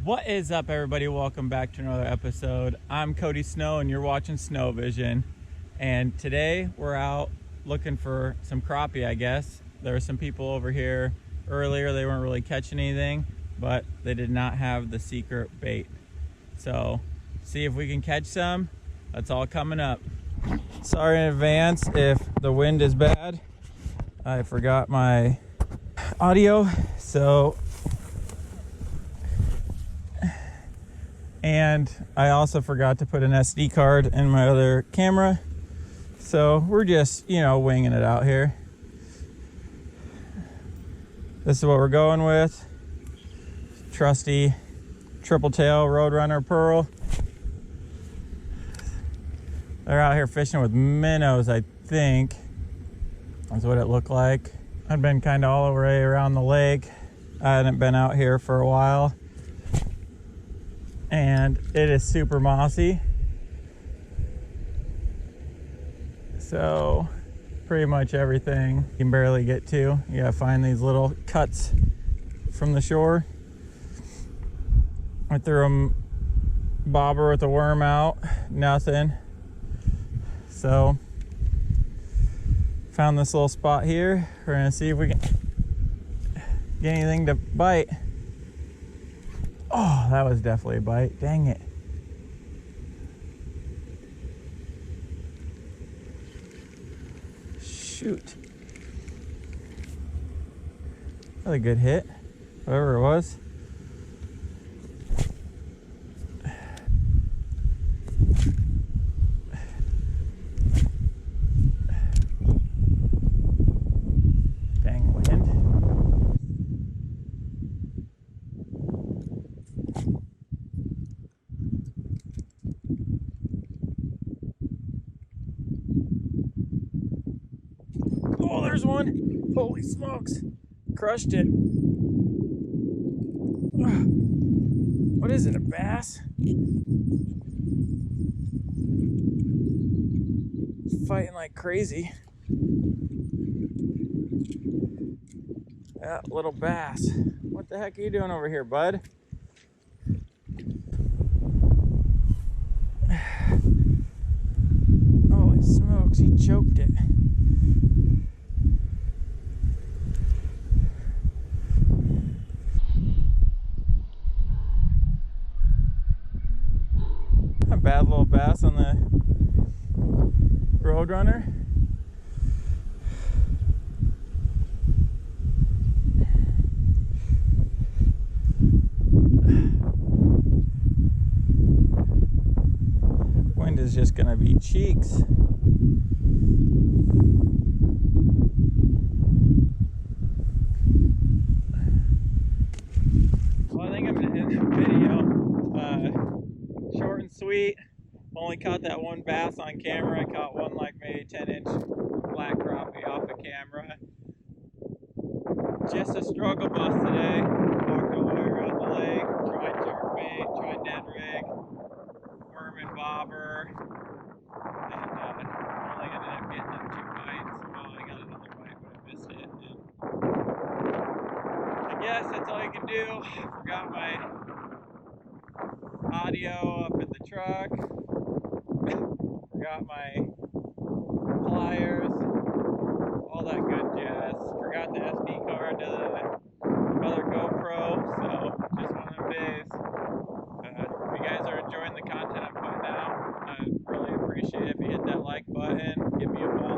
What is up, everybody? Welcome back to another episode. I'm Cody Snow and you're watching Snow Vision. And today we're out looking for some crappie, I guess. There were some people over here earlier, they weren't really catching anything, but they did not have the secret bait. So see if we can catch some. That's all coming up. Sorry in advance if the wind is bad. I forgot my audio, and I also forgot to put an SD card in my other camera. So we're just, winging it out here. This is what we're going with. Trusty triple tail Roadrunner Pearl. They're out here fishing with minnows, I think. That's what it looked like. I've been kind of all over around the lake. I hadn't been out here for a while. And it is super mossy. So pretty much everything you can barely get to. You gotta find these little cuts from the shore. I threw a bobber with a worm out, nothing. So found this little spot here. We're gonna see if we can get anything to bite. Oh, that was definitely a bite. Dang it. Shoot. Really good hit, whatever it was. Dang wind. Oh, there's one. Holy smokes. Crushed it. What is it, a bass? It's fighting like crazy. That little bass. What the heck are you doing over here, bud? Holy smokes, he choked it. A bad little bass on the Roadrunner. Wind is just gonna be cheeks. Well, I think I'm gonna end the video. Short and sweet. Only caught that one bass on camera. I caught one like maybe 10-inch black crappie off of camera. Just a struggle bus today. Walked all the way around the lake. Tried jerkbait, tried dead rig, worm and bobber, and only ended up getting them 2 bites. Well, I got another bite, but I missed it. And I guess that's all you can do. Forgot my audio up in the truck. Forgot my pliers, all that good jazz. Forgot the SD card to the other GoPro, so just one of them days. If you guys are enjoying the content I'm putting out, I'd really appreciate it if you hit that like button, give me a follow.